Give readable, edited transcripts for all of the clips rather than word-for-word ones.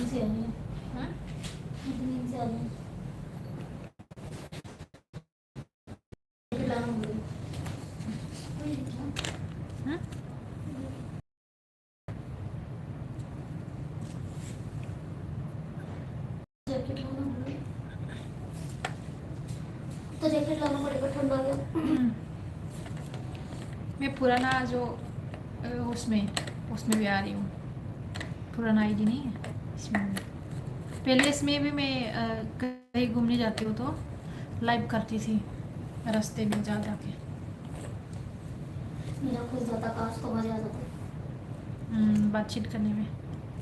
से आ रही है। हाँ? नींद से आ रही है। लाना मुझे। हाँ? जैकेट लाना मुझे। तो जैकेट लाना पड़ेगा, ठंडा गया। मैं पुराना जो उसमें उसमें भी आ रही हूँ। पुराना आईडी नहीं है इसमें भी। पहले इसमें भी मैं कहीं घूमने जाती हूँ तो लाइव करती थी रास्ते में जा जाके। मेरा खुश जाता, काश तो मजा आ जाता। बातचीत करने में।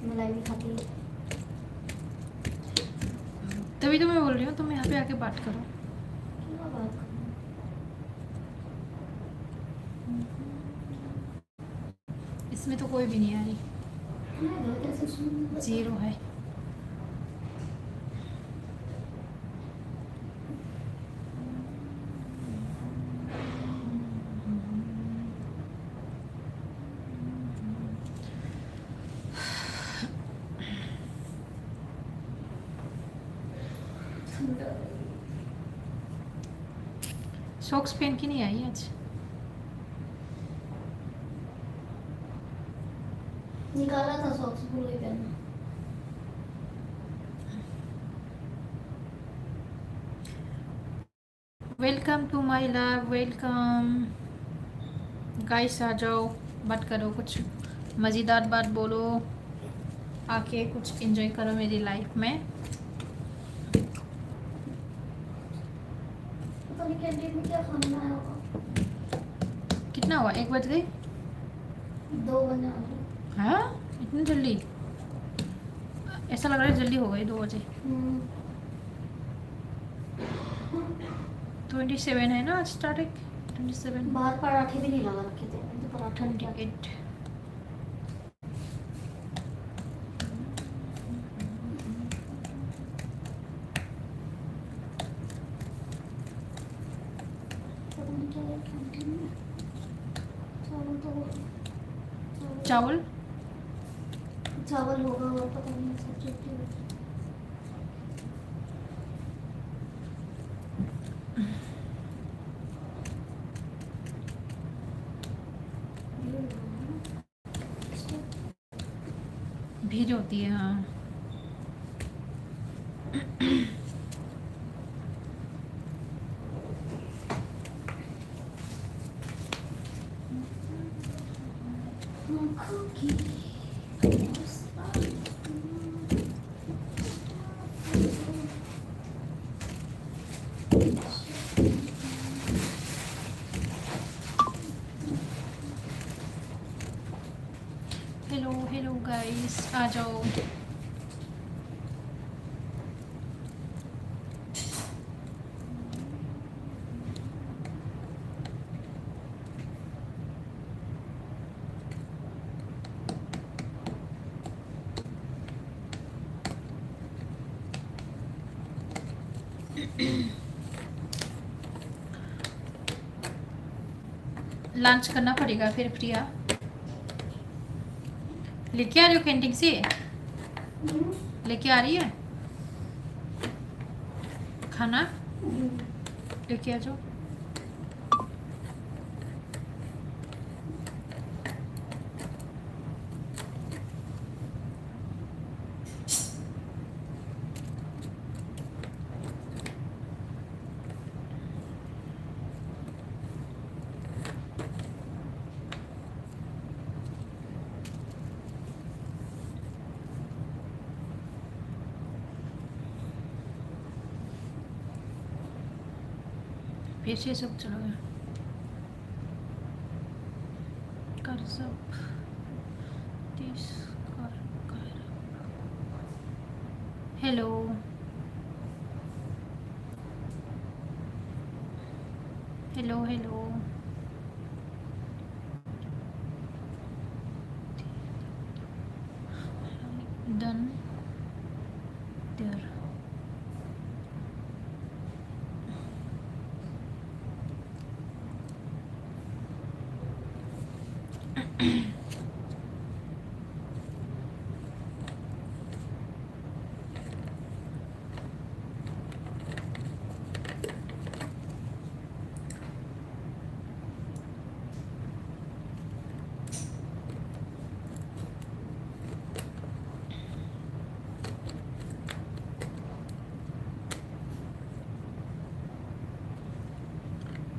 मैं लाइव ही खाती हूँ। तभी तो मैं बोल रही हूँ तुम यहाँ पे आके बात करो। क्या बात करूँ? इसमें तो कोई भी नहीं आ रही, मैं घर कैसे सुनूँ? जीरो है। सॉक्स पहन के नहीं आई आज। निकाला था सॉक्स, भूल गई पहनना। Welcome to my love, welcome guys. आ जाओ, बात करो, कुछ मज़ेदार बात बोलो, आके कुछ एंजॉय करो मेरी लाइफ में। पता नहीं कैंटीन में क्या खाना आया होगा। कितना हुआ, 1 बज गई? 2 बजे आ रहे। हाँ, इतनी जल्दी? ऐसा लग रहा है जल्दी हो गई, 2 बजे। 27 है ना आज स्टार्टिंग। 27, बाहर पराठे भी नहीं लगा रखे थे, तो पराठा नहीं खाते। 28। पता नहीं क्या है कैंटीन में। चावल तो चावल चावल होगा और पता नहीं सब्जी होगी। भीड़ होती है, हाँ। आँखों की हेलो हेलो गाइस, आ जाओ। लंच करना पड़ेगा फिर प्रिया। लेके आ रही हो कैंटीन से? लेके आ रही है खाना? लेके आ जाओ। फिर से सब चलो कर सब 30 कर। Hello hello hello. Done there.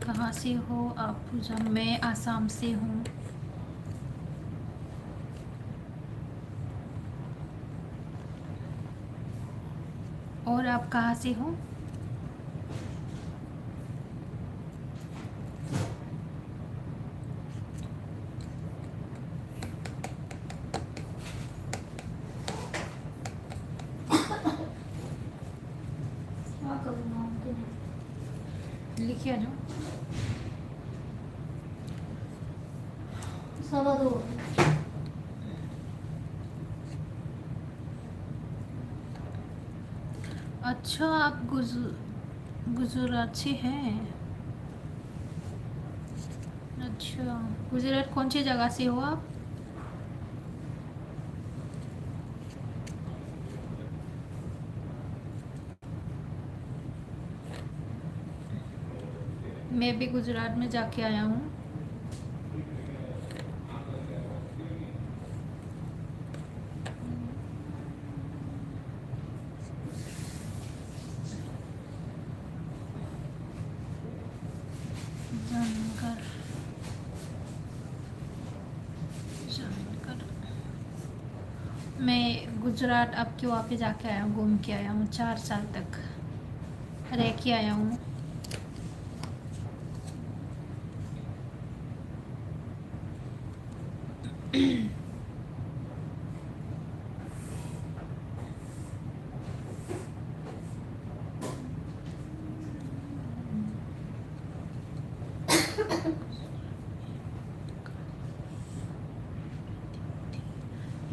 कहाँ से हो आप पूजा? मैं आसाम से हूँ। और आप कहाँ से हो? क्या करूँ नाम के लिखिए आ जाओ। 2:15। अच्छा, आप गुजराती हैं? अच्छा, गुजरात कौन सी जगह से हो आप? मैं भी गुजरात में जाके आया हूँ। जानकर जानकर मैं गुजरात आपके वहाँ पे जाके आया हूँ, घूम के आया हूँ, 4 साल तक रह के आया हूँ।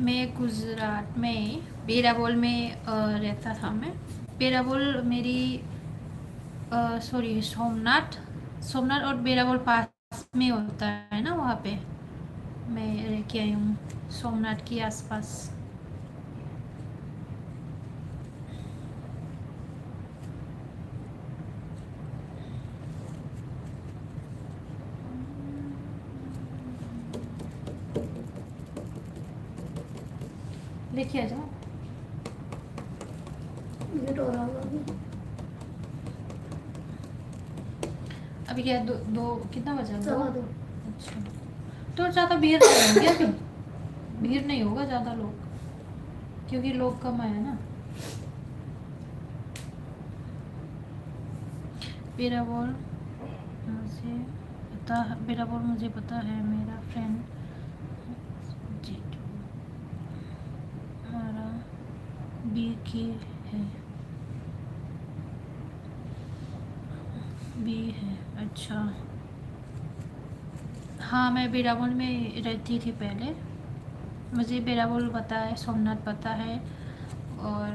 मैं गुजरात में बेराबोल में रहता था मैं। बेराबोल मेरी सॉरी सोमनाथ सोमनाथ और बेराबोल पास में होता है ना, वहाँ पे मैं रह के आई हूँ, सोमनाथ के आसपास। देखिए आ जाओ। लेट हो रहा होगा अभी। अभी क्या दो कितना बजा? 2:15। अच्छा, तो ज़्यादा भीड़ नहीं होगी अभी? भीड़ नहीं होगा ज़्यादा लोग, क्योंकि लोग कम आए ना। बेराबोल मुझे बेराबोल मुझे पता है, मेरा फ्रेंड जीतू हमारा बी की है, बी है। अच्छा, हाँ मैं बेराबोल में रहती थी पहले। मुझे बेराबोल पता है, सोमनाथ पता है, और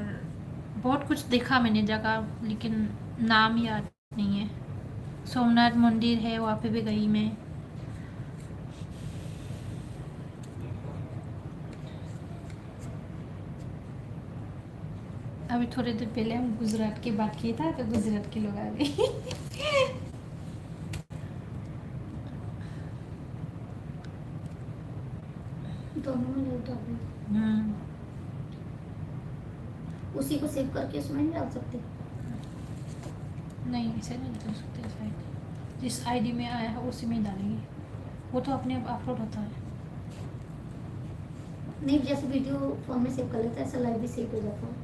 बहुत कुछ देखा मैंने जगह, लेकिन नाम याद नहीं है। सोमनाथ मंदिर है, वहाँ पे भी गई मैं। अभी थोड़ी देर पहले हम गुजरात की बात की था, तो गुजरात के लोग आ गए। दोनों में लेट हो गई। हम्म, उसी को सेव करके उसमें नहीं डाल सकते। नहीं इसे नहीं डाल सकते शायद। जिस आईडी में आया है उसी में ही डालेंगे, वो तो अपने आप अपलोड होता है। नहीं, जैसे वीडियो फोन में सेव कर लेते हैं ऐसा लाइव भी सेव हो जाता है।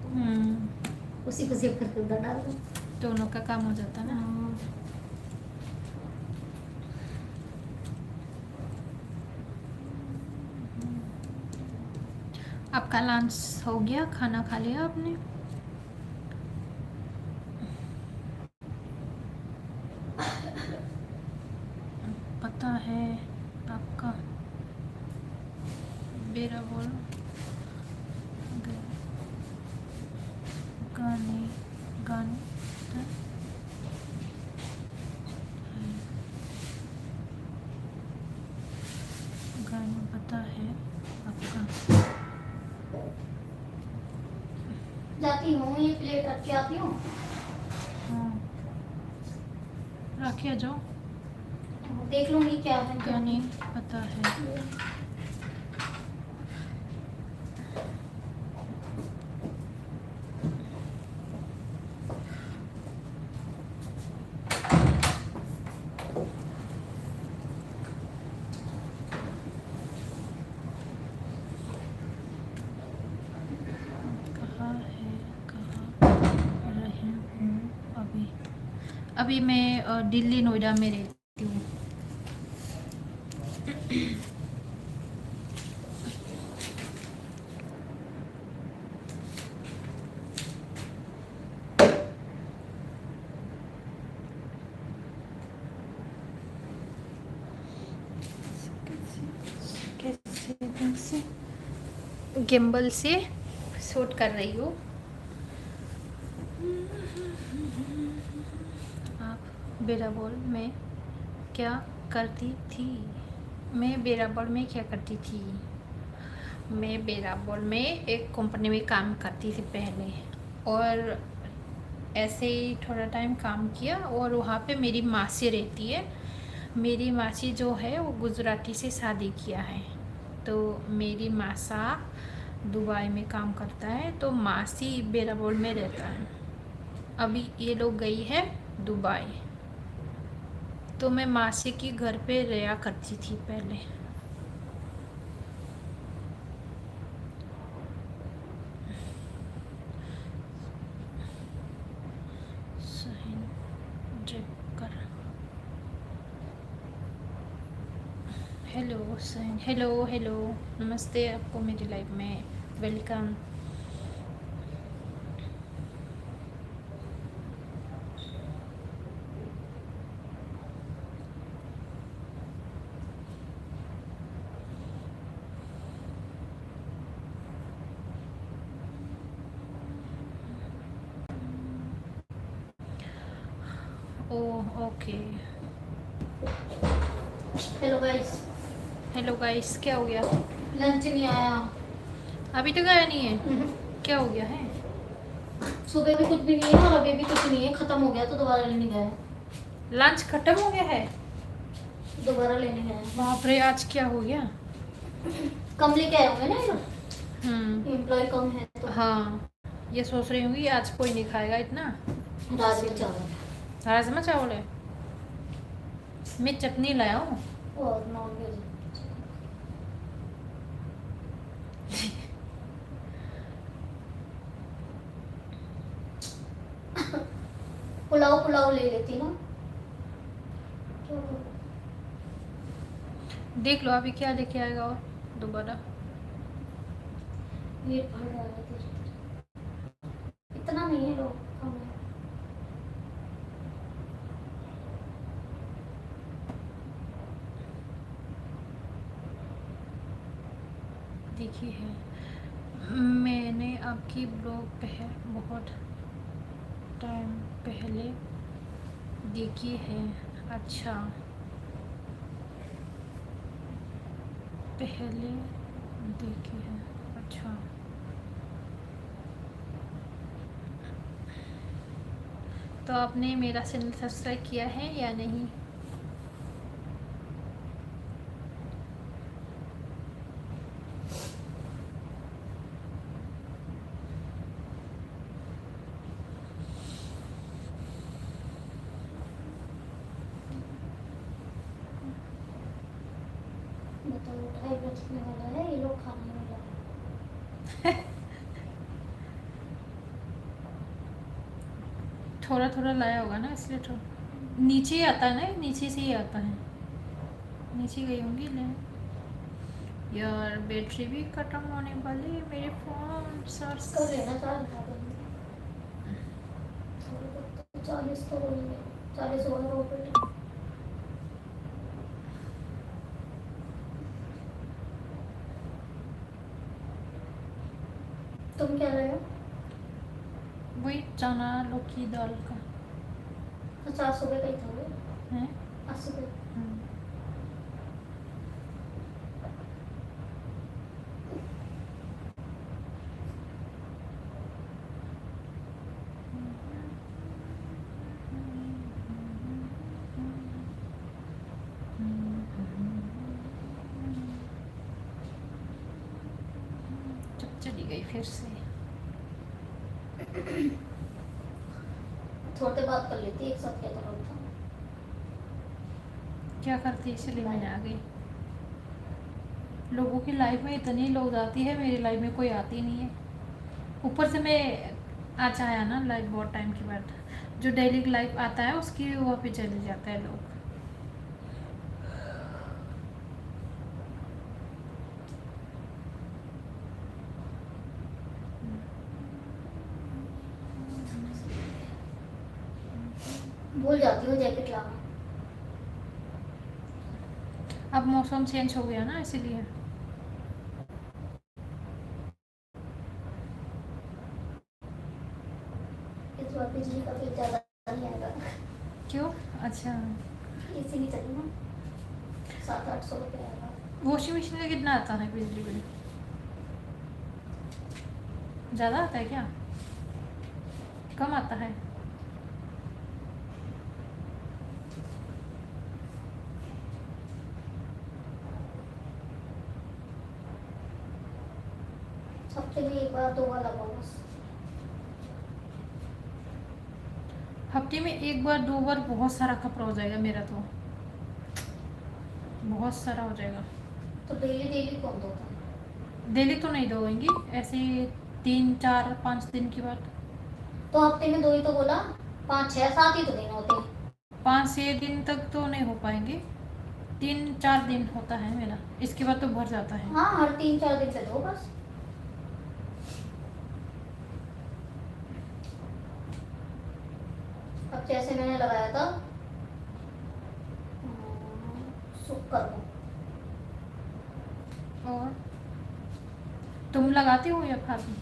उसी को सेव करके उधर डाल दो। दोनों का काम हो जाता है ना। हाँ। आपका लंच हो गया? खाना खा लिया आपने? पता है आपका बेराबोल गाने गाने गाने पता है आपका? जाती हूँ, ये प्लेट रख के आती हूँ। हाँ, रखे आ जाओ। देख लूंगी क्या है क्या गाने पता है। अभी मैं दिल्ली नोएडा में रहती हूँ। गिम्बल से शूट कर रही हूँ। आप बेराबोल में क्या करती थी? मैं बेराबोल में क्या करती थी? मैं बेराबोल में एक कंपनी में काम करती थी पहले, और ऐसे ही थोड़ा टाइम काम किया, और वहाँ पे मेरी मासी रहती है। मेरी मासी जो है वो गुजराती से शादी किया है, तो मेरी मासा दुबई में काम करता है, तो मासी बेराबोल में रहता है। अभी ये लोग गई है दुबई, तो मैं मासी की घर पे रहा करती थी पहले। हेलो सैन, हेलो हेलो, नमस्ते आपको मेरी लाइफ में, welcome. Oh okay. Hello guys. Hello guys, क्या हो गया? लंच नहीं आया। अभी तक आया नहीं है? क्या हो गया है? सुबह भी कुछ भी नहीं है और अभी भी कुछ नहीं है, खत्म हो गया तो दोबारा लेने गए। लंच खत्म हो गया है? दोबारा लेने गए। बाप रे, आज क्या हो गया? कम लेके आए होंगे ना ये लोग, एम्प्लॉय कम है तो। हाँ, ये सोच रही होंगी आज कोई नहीं खाएगा इतना। राजमा चावल। राजमा चावल है? मैं चटनी लाया हूँ। और नॉन वेज। पुलाव पुलाव ले लेती ना तो। देख लो अभी क्या लेके आएगा और दोबारा। पेट भर रहा है तेरे। इतना नहीं है, लोग कम है। देखी है मैंने आपकी ब्लॉग बहुत टाइम पहले देखी है। अच्छा, पहले देखी है, अच्छा। तो आपने मेरा चैनल सब्सक्राइब किया है या नहीं? बताओ, 2:30 बजने वाला है, ये लोग खाने में लगे। थोड़ा थोड़ा लाया होगा ना, इसलिए थोड़ा नीचे ही आता है ना, नीचे से ही आता है। नीचे गई होंगी ले। यार बैटरी भी खत्म होने वाली है मेरे फोन सर। कर लेना 40 तो हो ही गए, 40 ओवर हो गए। तुम क्या लाए हो? वही चना लौकी दाल का 50 रुपए का ही था वो। है। 80 रुपए। जब चली गई फिर से। थोड़ी बात कर लेती, एक साथ क्या जरूरत था। क्या करती, इसलिए मैंने आ गई। लोगों की लाइफ में इतनी लोग आती है, मेरी लाइफ में कोई आती नहीं है। ऊपर से मैं आज आया ना लाइफ बहुत टाइम के बाद, जो डेली लाइफ आता है उसकी वहाँ पे चले जाते हैं लोग। भूल जाती हूँ जैकेट लाना। अब मौसम चेंज हो गया ना इसीलिए। इस बार बिजली का बिल ज्यादा नहीं आएगा। क्यों? अच्छा। एसी नहीं चली ना, 700-800 रुपये आएगा। वॉशिंग मशीन का कितना आता है बिजली बिल? ज़्यादा आता है क्या? कम आता है? हफ्ते में एक बार 2 बार लगाओ बस। हफ्ते में एक बार 2 बार बहुत सारा कपड़ा हो जाएगा मेरा तो, बहुत सारा हो जाएगा। तो डेली डेली कौन धोता है? डेली तो नहीं धोएंगी, ऐसे 3 4 5 दिन की बात। तो हफ्ते में 2 ही तो बोला, 5 6 7 ही तो दिन होते हैं। 5 6 दिन तक तो नहीं हो पाएंगे, 3 4 दिन होता है मेरा, इसके बाद तो भर जाता है। हाँ, हर 3 4 दिन पे दो बस। अब जैसे मैंने लगाया था शुक्र को। और तुम लगाती हो या भाभी?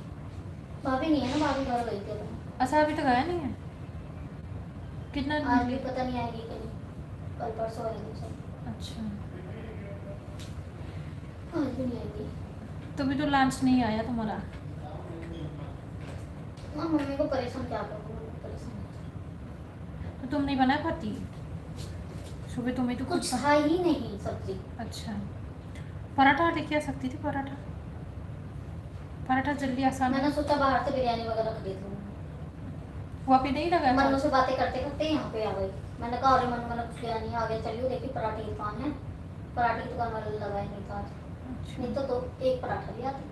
भाभी नहीं है ना, भाभी घर गई थी अपने। अच्छा अभी तक आया नहीं है? कितना दिन आज भी लिए? पता नहीं आएगी कल, कल परसों आएगी सब। अच्छा, आज भी नहीं आएगी। तो भी तो लंच नहीं आया तुम्हारा। हाँ, मम्मी को परेशान क्या करूँ, परेशान। तो तुम नहीं बना पाती? सुबह तुम्हें तो कुछ कुछ था ही नहीं सब्जी। अच्छा, पराठा लेके आ सकती थी, पराठा, पराठा जल्दी आसान मैंने है। सोचा बाहर से बिरयानी वगैरह खरीद लूँ। वहाँ पे नहीं लगा मनु था? से बातें करते करते यहाँ पे आ गई। मैंने कहा अरे मनु, मैंने कुछ बिरयानी आ गया, चलिए देखिए पराठे की दुकान है। पराठे की दुकान वाले लगाए नहीं था आज, अच्छा। नहीं तो एक पराठा लिया था।